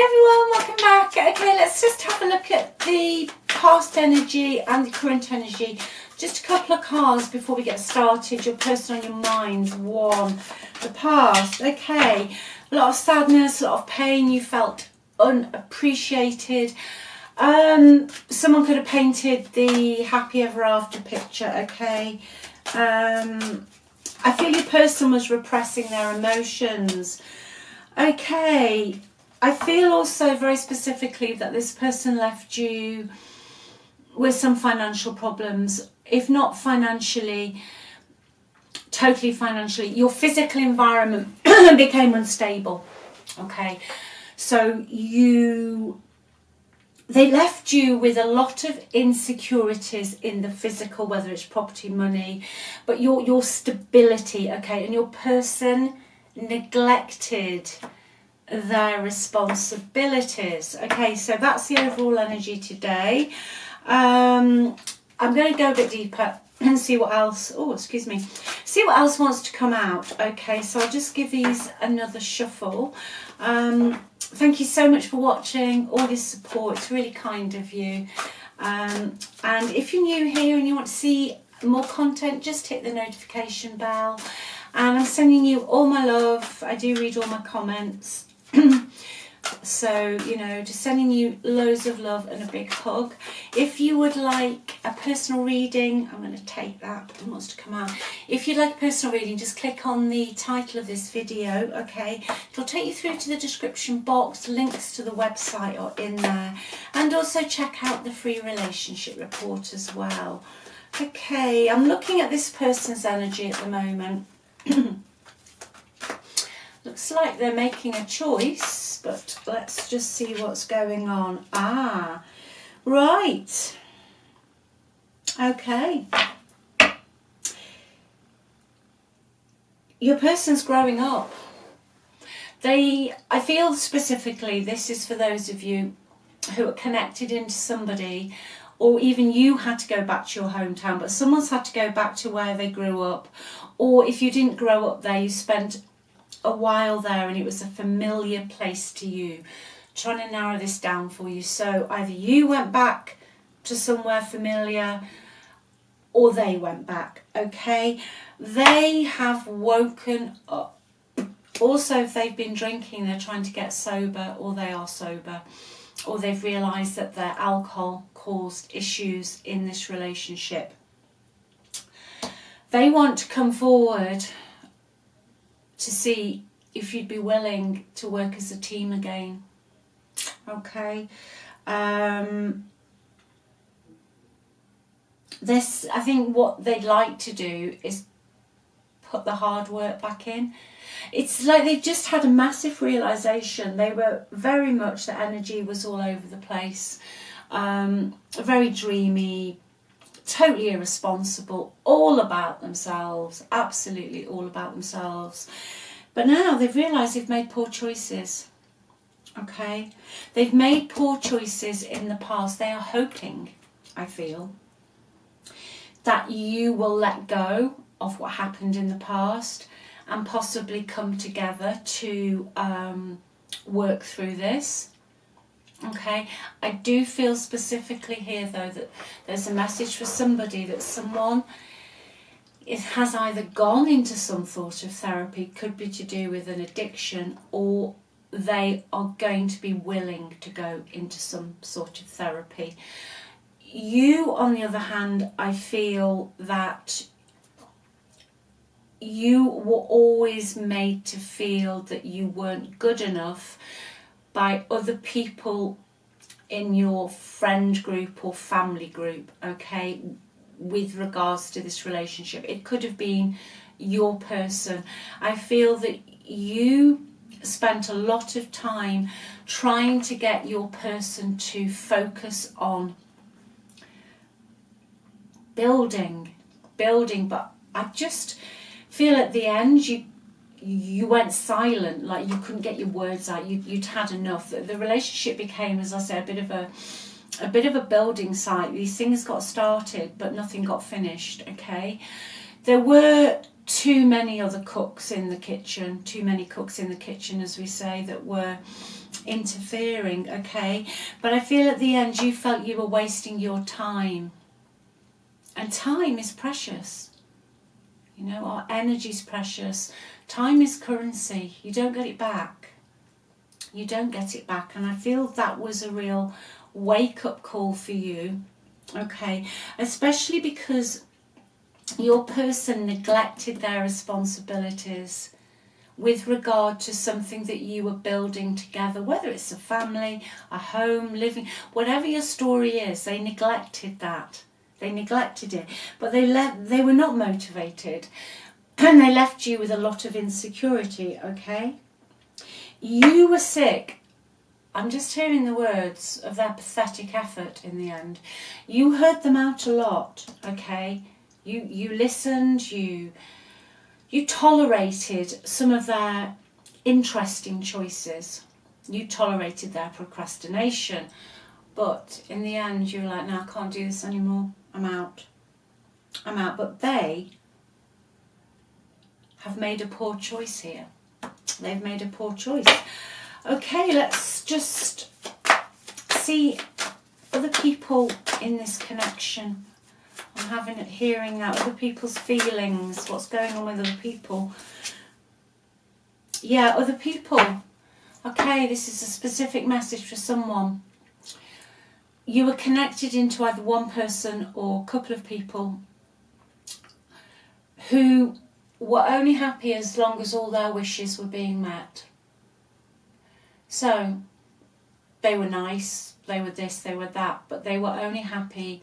Hi everyone, welcome back. Okay, let's just have a look at the past energy and the current energy. Just a couple of cards before we get started. Your person on your mind. One, the past. Okay, a lot of sadness, a lot of pain. You felt unappreciated. Someone could have painted the happy ever after picture. Okay, I feel your person was repressing their emotions. Okay, I feel also very specifically that this person left you with some financial problems. If not financially, totally financially, your physical environment became unstable. Okay, so they left you with a lot of insecurities in the physical, whether it's property, money, but your stability. Okay, and your person neglected their responsibilities. Okay, so that's the overall energy today. I'm going to go a bit deeper and see what else, see what else wants to come out. Okay, so I'll just give these another shuffle. Thank you so much for watching, all this support, it's really kind of you. And if you're new here and you want to see more content, just hit the notification bell. And I'm sending you all my love. I do read all my comments. So, you know, just sending you loads of love and a big hug. If you would like a personal reading, I'm going to take that and wants to come out. If you'd like a personal reading, just click on the title of this video, okay? It'll take you through to the description box. Links to the website are in there. And also check out the free relationship report as well. Okay, I'm looking at this person's energy at the moment. Looks like they're making a choice, but let's just see what's going on. Ah, right. Okay. Your person's growing up. I feel specifically this is for those of you who are connected into somebody, or even you had to go back to your hometown, but someone's had to go back to where they grew up. Or if you didn't grow up there, you spent a while there and it was a familiar place to you. Trying to narrow this down for you. So either you went back to somewhere familiar or they went back. Okay, they have woken up. Also, if they've been drinking, they're trying to get sober, or they are sober, or they've realised that their alcohol caused issues in this relationship. They want to come forward to see if you'd be willing to work as a team again. Okay. This, I think what they'd like to do is put the hard work back in. It's like they've just had a massive realisation. They were very much, the energy was all over the place. Very dreamy, totally irresponsible, all about themselves, absolutely all about themselves. But now they've realised they've made poor choices. Okay, they've made poor choices in the past. They are hoping, I feel, that you will let go of what happened in the past and possibly come together to work through this. Okay, I do feel specifically here though that there's a message for somebody, that someone has either gone into some sort of therapy, could be to do with an addiction, or they are going to be willing to go into some sort of therapy. You, on the other hand, I feel that you were always made to feel that you weren't good enough by other people in your friend group or family group, okay, with regards to this relationship. It could have been your person. I feel that you spent a lot of time trying to get your person to focus on building, but I just feel at the end you went silent, like you couldn't get your words out. You'd had enough. The relationship became, as I said, a bit of a building site. These things got started, but nothing got finished. Okay, there were too many other cooks in the kitchen, as we say, that were interfering, okay? But I feel at the end you felt you were wasting your time. And time is precious. You know, our energy is precious. Time is currency. You don't get it back. You don't get it back. And I feel that was a real wake-up call for you, okay? Especially because your person neglected their responsibilities with regard to something that you were building together, whether it's a family, a home, living, whatever your story is, they neglected that. They neglected it. But they were not motivated. And they left you with a lot of insecurity, okay? You were sick. I'm just hearing the words of their pathetic effort in the end. You heard them out a lot, okay? You listened, you tolerated some of their interesting choices. You tolerated their procrastination. But in the end, you were like, no, I can't do this anymore. I'm out. But they have made a poor choice here. They've made a poor choice. Okay, let's just see other people in this connection. I'm hearing now other people's feelings, what's going on with other people. Yeah, other people. Okay, this is a specific message for someone. You were connected into either one person or a couple of people who were only happy as long as all their wishes were being met. So, they were nice, they were this, they were that, but they were only happy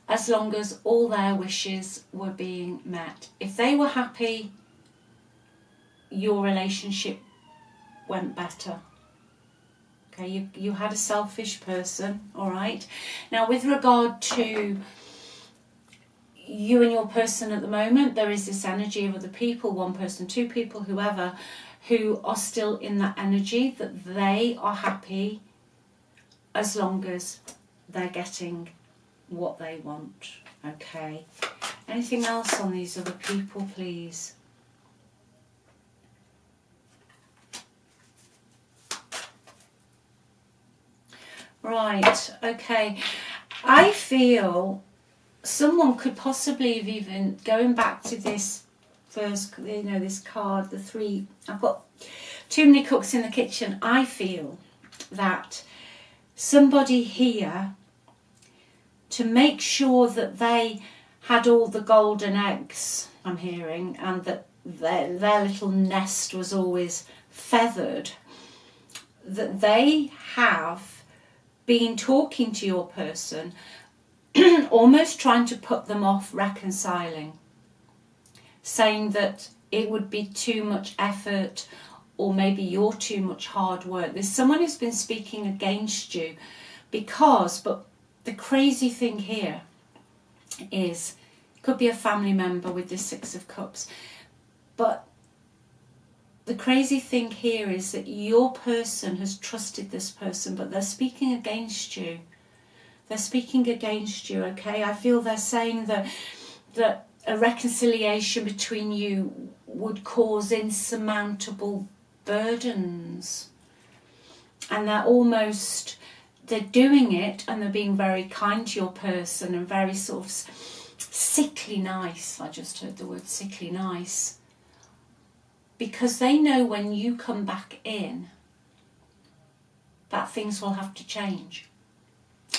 as long as all their wishes were being met. If they were happy, your relationship went better. Okay, you had a selfish person, all right? Now, with regard to you and your person at the moment, there is this energy of other people, one person, two people, whoever, who are still in that energy that they are happy as long as they're getting what they want, okay? Anything else on these other people, please? Right, okay. I feel someone could possibly have even, going back to this first, you know, this card, the three, I've got too many cooks in the kitchen. I feel that somebody here, to make sure that they had all the golden eggs, I'm hearing, and that their little nest was always feathered, that they have been talking to your person, almost trying to put them off reconciling, saying that it would be too much effort, or maybe you're too much hard work. There's someone who's been speaking against you but the crazy thing here is, it could be a family member with the Six of Cups, but the crazy thing here is that your person has trusted this person, but they're speaking against you. They're speaking against you, okay? I feel they're saying that a reconciliation between you would cause insurmountable burdens. And they're doing it, and they're being very kind to your person and very sort of sickly nice. I just heard the word sickly nice. Because they know when you come back in that things will have to change.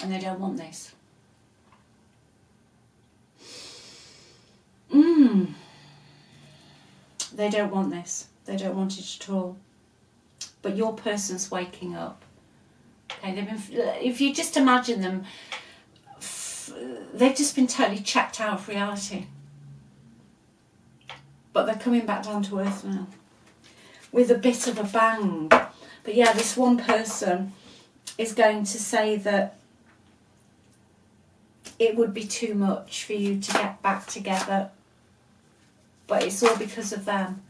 And they don't want this. They don't want this. They don't want it at all. But your person's waking up. Okay, if you just imagine them, they've just been totally checked out of reality. But they're coming back down to earth now with a bit of a bang. But yeah, this one person is going to say that it would be too much for you to get back together, but it's all because of them.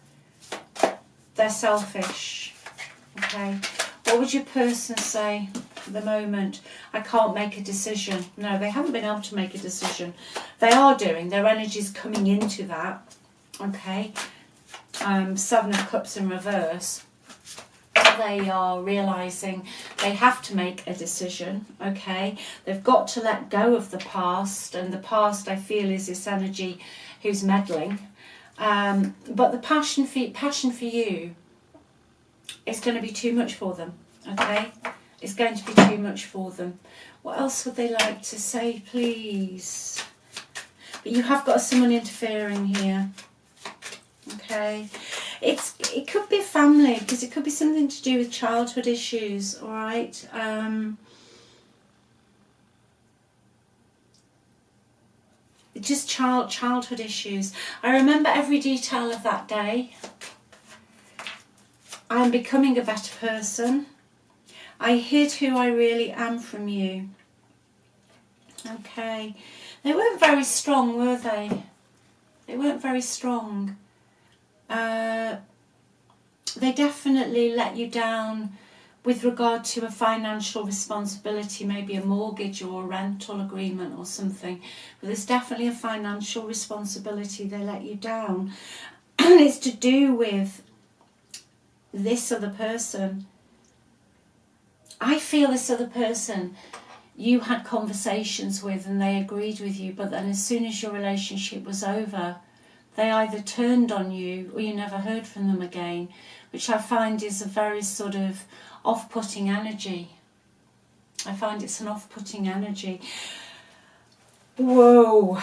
They're selfish. Okay, what would your person say at the moment? I can't make a decision. No, they haven't been able to make a decision. They are doing, their energy's coming into that. Okay, Seven of Cups in reverse. They are realising they have to make a decision, okay? They've got to let go of the past, and the past, I feel, is this energy who's meddling. But the passion for you is going to be too much for them, okay? It's going to be too much for them. What else would they like to say, please? But you have got someone interfering here, okay? It could be family, because it could be something to do with childhood issues, all right? Just childhood issues. I remember every detail of that day. I'm becoming a better person. I hid who I really am from you. Okay. They weren't very strong, were they? They weren't very strong. They definitely let you down with regard to a financial responsibility, maybe a mortgage or a rental agreement or something. But there's definitely a financial responsibility. They let you down. And it's to do with this other person. I feel this other person you had conversations with and they agreed with you, but then as soon as your relationship was over, they either turned on you or you never heard from them again, which I find is a very sort of off-putting energy. I find it's an off-putting energy. Whoa.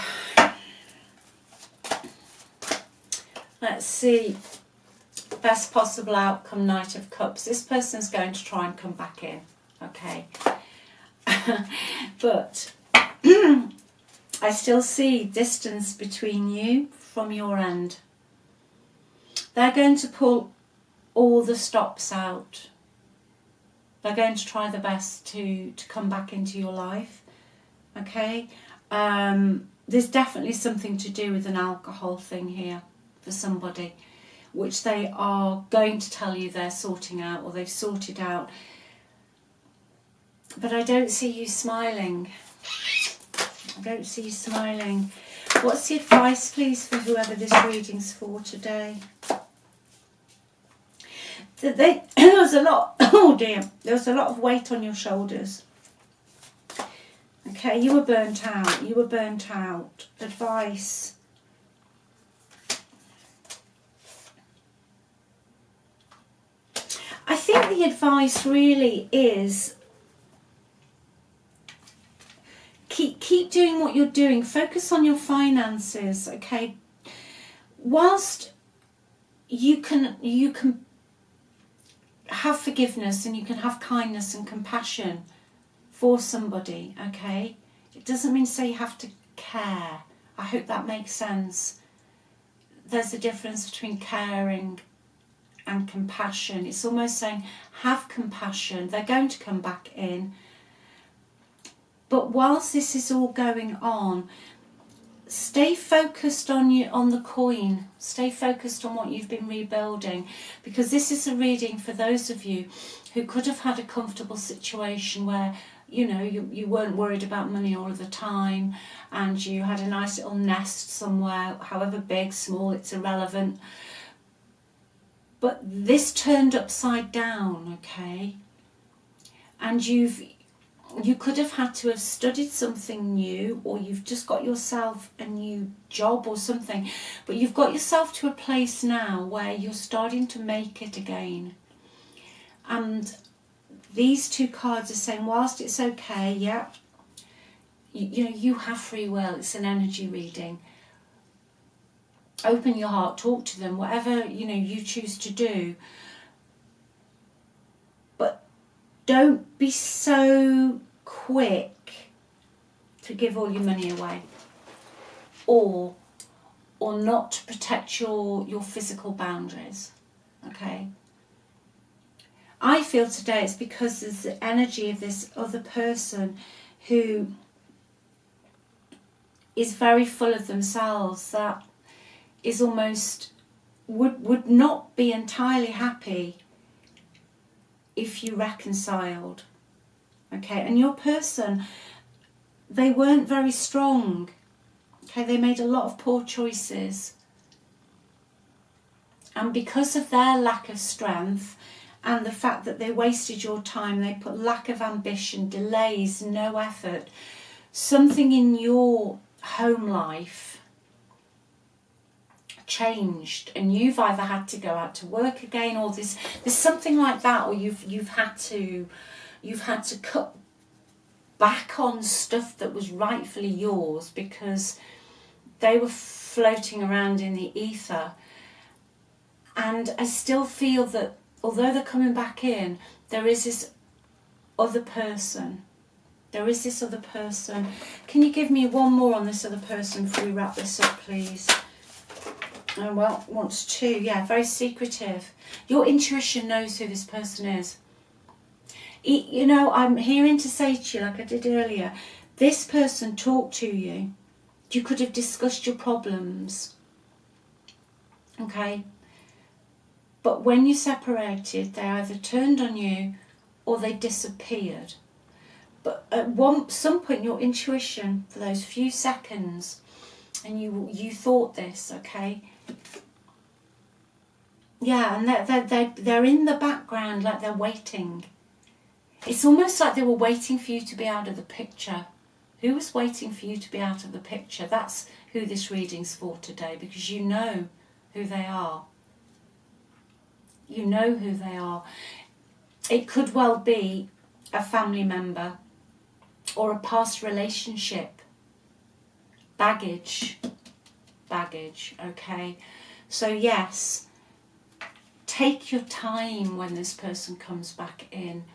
Let's see. Best possible outcome, Knight of Cups. This person's going to try and come back in, okay? But I still see distance between you from your end. They're going to pull all the stops out. They're going to try their best to come back into your life, okay? There's definitely something to do with an alcohol thing here for somebody, which they are going to tell you they're sorting out or they've sorted out. But I don't see you smiling. I don't see you smiling. What's the advice, please, for whoever this reading's for today? There was a lot, oh dear, there was a lot of weight on your shoulders. Okay, you were burnt out. You were burnt out. Advice. I think the advice really is keep doing what you're doing. Focus on your finances, okay? Whilst you can have forgiveness and you can have kindness and compassion for somebody, okay? It doesn't mean to say you have to care. I hope that makes sense. There's a difference between caring and compassion. It's almost saying have compassion. They're going to come back in. But whilst this is all going on, stay focused on the coin. Stay focused on what you've been rebuilding, because this is a reading for those of you who could have had a comfortable situation where you weren't worried about money all of the time, and you had a nice little nest somewhere, however big, small, it's irrelevant. But this turned upside down, okay? And you could have had to have studied something new, or you've just got yourself a new job or something, but you've got yourself to a place now where you're starting to make it again. And these two cards are saying, whilst it's okay, yeah, you have free will. It's an energy reading. Open your heart, talk to them, whatever you choose to do. But don't be so quick to give all your money away, or not to protect your physical boundaries, okay? I feel today it's because there's the energy of this other person who is very full of themselves, that is almost would not be entirely happy if you reconciled, okay? And your person, they weren't very strong, okay? They made a lot of poor choices, and because of their lack of strength and the fact that they wasted your time, they put lack of ambition, delays, no effort, something in your home life changed, and you've either had to go out to work again, or there's something like that, or you've had to cut back on stuff that was rightfully yours because they were floating around in the ether. And I still feel that although they're coming back in, there is this other person. There is this other person. Can you give me one more on this other person before we wrap this up, please? Oh, well, wants to. Yeah, very secretive. Your intuition knows who this person is. You know, I'm hearing to say to you, like I did earlier, this person talked to you. You could have discussed your problems. Okay? But when you separated, they either turned on you or they disappeared. But at some point, your intuition, for those few seconds, and you thought this, okay? Yeah, and they're in the background, like they're waiting. It's almost like they were waiting for you to be out of the picture. Who was waiting for you to be out of the picture? That's who this reading's for today, because you know who they are. You know who they are. It could well be a family member or a past relationship. Baggage, okay? So yes, take your time when this person comes back in.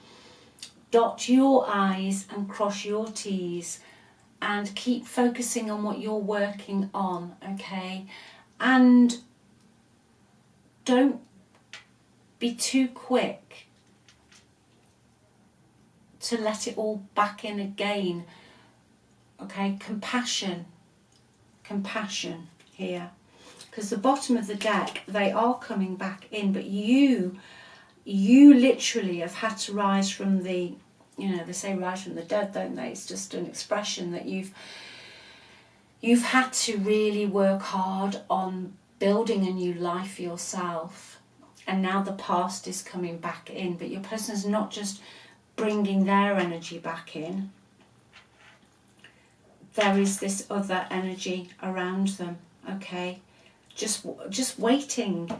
Dot your I's and cross your T's and keep focusing on what you're working on, okay? And don't be too quick to let it all back in again, okay? Compassion here, because the bottom of the deck, they are coming back in, but you literally have had to rise from the, you know, they say rise from the dead, don't they? It's just an expression that you've had to really work hard on building a new life for yourself, and now the past is coming back in, but your person is not just bringing their energy back in. There is this other energy around them, okay? Just waiting.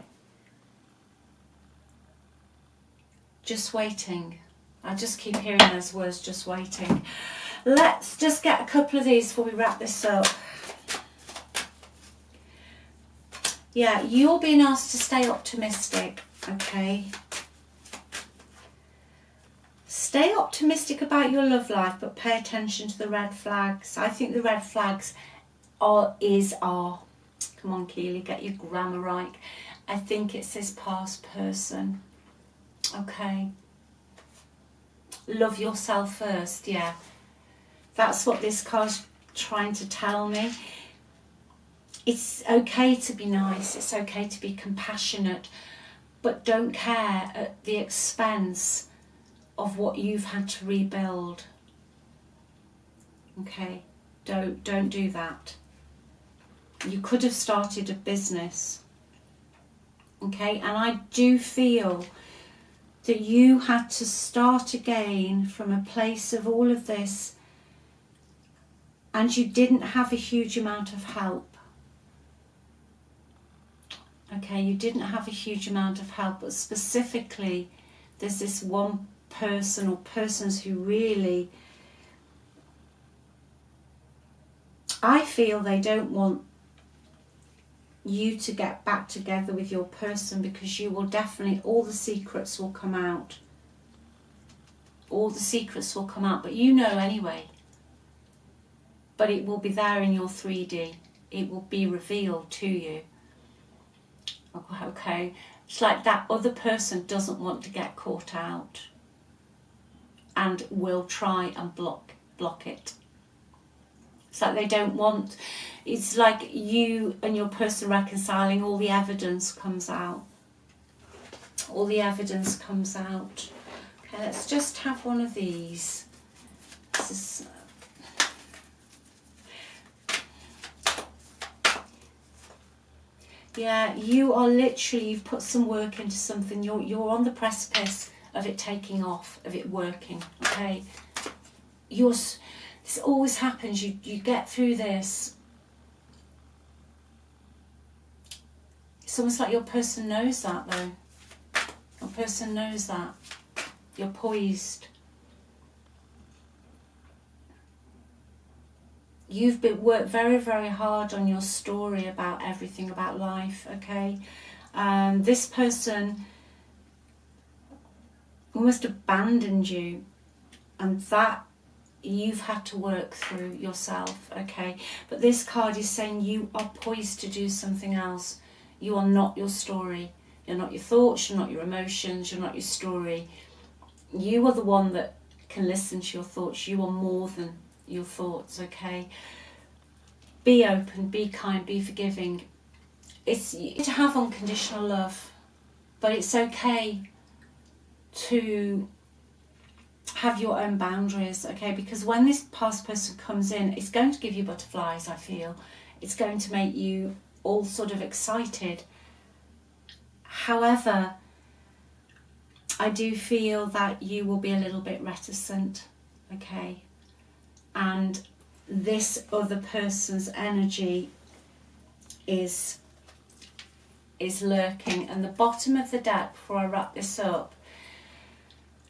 Just waiting. I just keep hearing those words, just waiting. Let's just get a couple of these before we wrap this up. Yeah, you're being asked to stay optimistic, okay? Stay optimistic about your love life, but pay attention to the red flags. I think the red flags are, come on Keeley, get your grammar right. I think it says past person, okay? Love yourself first, yeah. That's what this card's trying to tell me. It's okay to be nice, it's okay to be compassionate, but don't care at the expense of what you've had to rebuild. Okay, don't do that. You could have started a business, okay, and I do feel that you had to start again from a place of all of this, and you didn't have a huge amount of help. Okay, you didn't have a huge amount of help, but specifically there's this one person or persons who really, I feel they don't want you to get back together with your person, because you will definitely, all the secrets will come out. All the secrets will come out, but you know anyway. But it will be there in your 3D. It will be revealed to you. Okay, it's like that other person doesn't want to get caught out and will try and block it. It's like they don't want, it's like you and your person reconciling, all the evidence comes out. All the evidence comes out. Okay, let's just have one of these. This is, Yeah, you are literally, you've put some work into something. You're on the precipice of it taking off, of it working, okay? This always happens. You get through this. It's almost like your person knows that, though. Your person knows that. You're poised. You've worked very, very hard on your story about everything, about life, okay? This person almost abandoned you, and that you've had to work through yourself, okay? But this card is saying you are poised to do something else. You are not your story. You're not your thoughts, you're not your emotions, you're not your story. You are the one that can listen to your thoughts. You are more than your thoughts, okay? Be open, be kind, be forgiving. It's to have unconditional love, but it's okay to have your own boundaries, okay? Because when this past person comes in, it's going to give you butterflies, I feel. It's going to make you all sort of excited. However, I do feel that you will be a little bit reticent, okay? And this other person's energy is lurking. And the bottom of the deck, before I wrap this up,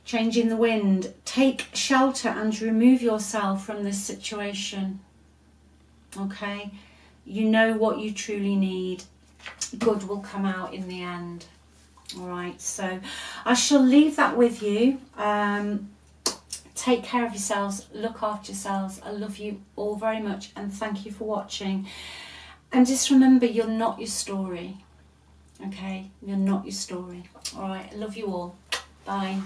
changing the wind, take shelter and remove yourself from this situation, okay? You know what you truly need. Good will come out in the end. All right, so I shall leave that with you. Take care of yourselves, look after yourselves. I love you all very much, and thank you for watching. And just remember, you're not your story, okay? You're not your story. All right, I love you all. Bye.